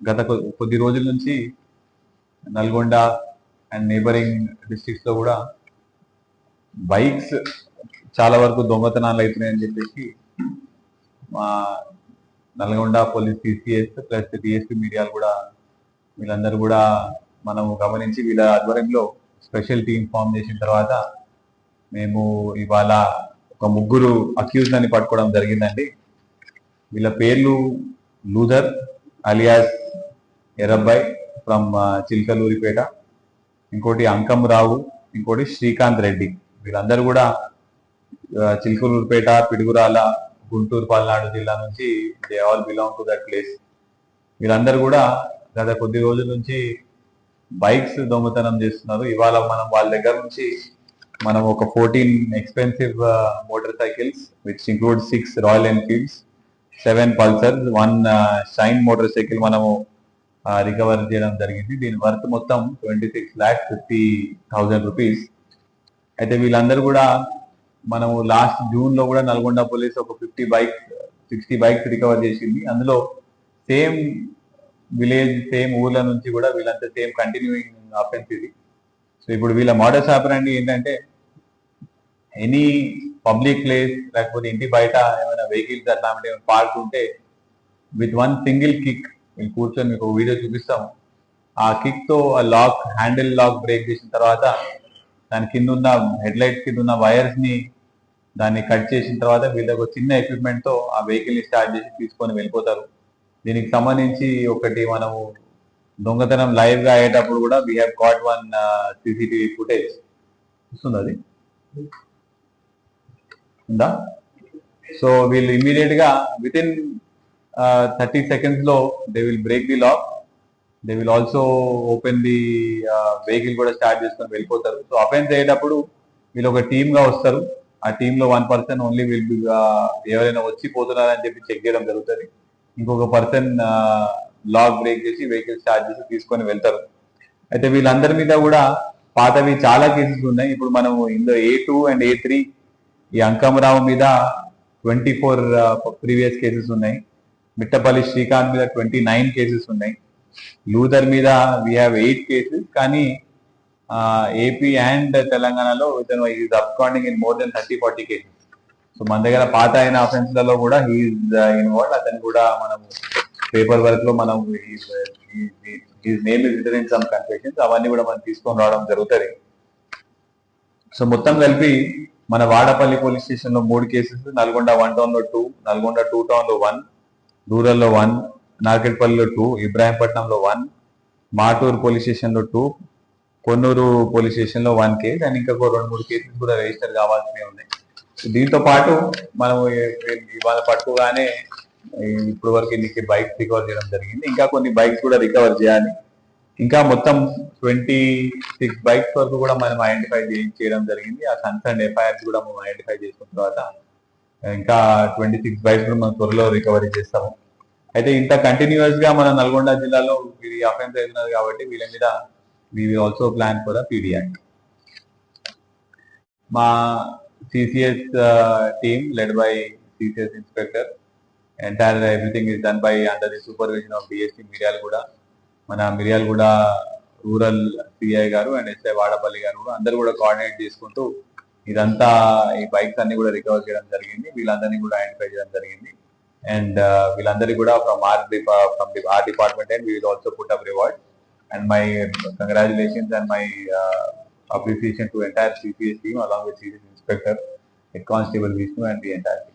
గత కొద్ది రోజుల నుంచి నల్గొండ అండ్ నేబరింగ్ డిస్ట్రిక్ట్స్ లో కూడా బైక్స్ చాలా వరకు దొంగతనాలు అవుతున్నాయని చెప్పేసి మా Nalgonda police CCS plus DSP మీడియాలు కూడా వీళ్ళందరూ కూడా మనం గమనించి వీళ్ళ ఆధ్వర్యంలో స్పెషల్ టీం ఫామ్ చేసిన తర్వాత మేము ఇవాళ ఒక ముగ్గురు అక్యూజ్ అని పట్టుకోవడం జరిగిందండి. వీళ్ళ పేర్లు లూథర్ అలియాస్ ఎర్రబ్బాయ్ ఫ్రమ్ చిల్కలూరిపేట, ఇంకోటి అంకం రావు, ఇంకోటి శ్రీకాంత్ రెడ్డి. వీళ్ళందరూ కూడా చిల్కలూరిపేట, పిడుగురాల, గుంటూరు పల్నాడు జిల్లా నుంచి they all belong to that place. వీళ్ళందరూ కూడా గత కొద్ది రోజుల నుంచి బైక్స్ దొంగతనం చేస్తున్నారు. ఇవాళ మనం వాళ్ళ దగ్గర నుంచి మనం ఒక 14 expensive motor cycles which include 6 royal Enfields, 7 pulsars, 1 shine motor cycle మనము రికవర్ చేయడం జరిగింది. దీని వర్త్ మొత్తం 26,50,000 రూపీస్. అయితే వీళ్ళందరూ కూడా మనము లాస్ట్ జూన్ లో కూడా నల్గొండ పోలీస్ ఒక 60 బైక్స్ రికవర్ చేసింది. అందులో సేమ్ విలేజ్, సేమ్ ఊర్ల నుంచి కూడా వీళ్ళంతా సేమ్ కంటిన్యూయింగ్ అఫెన్స్ ఇది. సో ఇప్పుడు వీళ్ళ మోడల్స్ ఆపరండి ఏంటంటే, ఎనీ పబ్లిక్ ప్లేస్ లేకపోతే ఇంటి బయట ఏమైనా వెహికల్స్ అట్లాంటి పార్క్ ఉంటే విత్ 1 సింగిల్ కిక్ మేము కూర్చొని మీకు వీడియో చూపిస్తాము. ఆ కిక్ తో ఆ లాక్, హ్యాండిల్ లాక్ బ్రేక్ చేసిన తర్వాత దాని కింద ఉన్న హెడ్ లైట్స్ కింద ఉన్న వైర్స్ ని దాన్ని కట్ చేసిన తర్వాత వీళ్ళకి చిన్న ఎక్విప్మెంట్ తో ఆ వెహికల్ ని స్టార్ట్ చేసి తీసుకొని వెళ్ళిపోతారు. దీనికి సంబంధించి ఒకటి మనము దొంగతనం లైవ్ గా అయ్యేటప్పుడు కూడా we have got 1 CCTV footage. వస్తుంది అది ఉందా? సో వీళ్ళు ఇమీడియట్ గా విత్ ఇన్ 30 సెకండ్స్ లో they will break the lock, they will also open the vehicle కూడా స్టార్ట్ చేసుకొని వెళ్ళిపోతారు. సో అఫెన్స్ అయ్యేటప్పుడు వీళ్ళు ఒక టీమ్ గా వస్తారు. ఆ టీమ్ లో 1 పర్సన్ ఓన్లీ విల్ బి ఎవరైనా వచ్చి పోతున్నారని చెప్పి చెక్ చేయడం జరుగుతుంది. ఇంకొక పర్సన్ లాక్ బ్రేక్ చేసి వెహికల్ స్టార్ట్ చేసి తీసుకొని వెళ్తారు. అయితే వీళ్ళందరి మీద కూడా పాతవి చాలా కేసెస్ ఉన్నాయి. ఇప్పుడు మనం ఇందులో A2 అండ్ A3 ఈ అంకమరావు మీద 24 ప్రీవియస్ కేసెస్ ఉన్నాయి. మిట్టపల్లి శ్రీకాంత్ మీద 29 కేసెస్ ఉన్నాయి. లూథర్ మీద వీ హ్యావ్ 8 కేసెస్. కానీ ఏపీ అండ్ తెలంగాణలో ఇతను is absconding in more than 30-40 cases. So మన దగ్గర పాత అయిన అఫెన్స్ లలో కూడా హీఈస్ ఇన్వాల్వ్. అతను కూడా మనం పేపర్ వర్క్ లో మనం his name is return in some confessions, అవన్నీ కూడా మనం తీసుకొని రావడం జరుగుతుంది. సో మొత్తం కలిపి మన వాడపల్లి పోలీస్ స్టేషన్ లో 3 కేసెస్, నల్గొండ 1 టౌన్ లో 2, నల్గొండ 2 టౌన్ లో 1, రూరల్ లో 1, నార్కెట్పల్లిలో 2, ఇబ్రాహీంపట్నంలో 1, మాటూరు పోలీస్ స్టేషన్ లో 2, కొన్నూరు పోలీస్ స్టేషన్ లో 1 కేసు అండ్ ఇంకా 2-3 కేసెస్ కూడా రిజిస్టర్ కావాల్సినవి ఉన్నాయి. దీంతో పాటు మనం ఇవాళ పట్టుకోగానే ఇప్పుడు వరకు ఇన్ని బైక్స్ రికవర్ చేయడం జరిగింది. ఇంకా కొన్ని బైక్స్ కూడా రికవర్ చేయాలి. ఇంకా మొత్తం 26 బైక్స్ వరకు కూడా మనం ఐడెంటిఫై చేయడం జరిగింది. ఆ కన్సర్న్ ఎఫ్ఐఆర్స్ కూడా మనం ఐడెంటిఫై చేసుకున్న తర్వాత ఇంకా 26 బైక్స్ కూడా మనం త్వరలో రికవరీ చేస్తాము. అయితే ఇంత కంటిన్యూస్ గా మన నల్గొండ జిల్లాలో ఇది అఫెన్స్ అవుతున్నది కాబట్టి వీళ్ళ మీద we will also plan for the PD Act. మా CCS team led by CCS inspector, entire everything is done by under the supervision of DSP Miryalaguda. మన మిర్యాలగూడ రూరల్ సిఐ గారు అండ్ ఎస్ఐ వాడపల్లి గారు కూడా అందరూ కూడా కోఆర్డినేట్ చేసుకుంటూ ఇదంతా ఈ బైక్స్ అన్ని కూడా రికవర్ చేయడం జరిగింది. వీళ్ళందరినీ కూడా ఐడెంటిఫై చేయడం జరిగింది. అండ్ వీళ్ళందరినీ కూడా from our department and we will also put up reward. And my congratulations and my appreciation to entire CPS team along with CPS Inspector, Head Constable Vishnu and the entire team.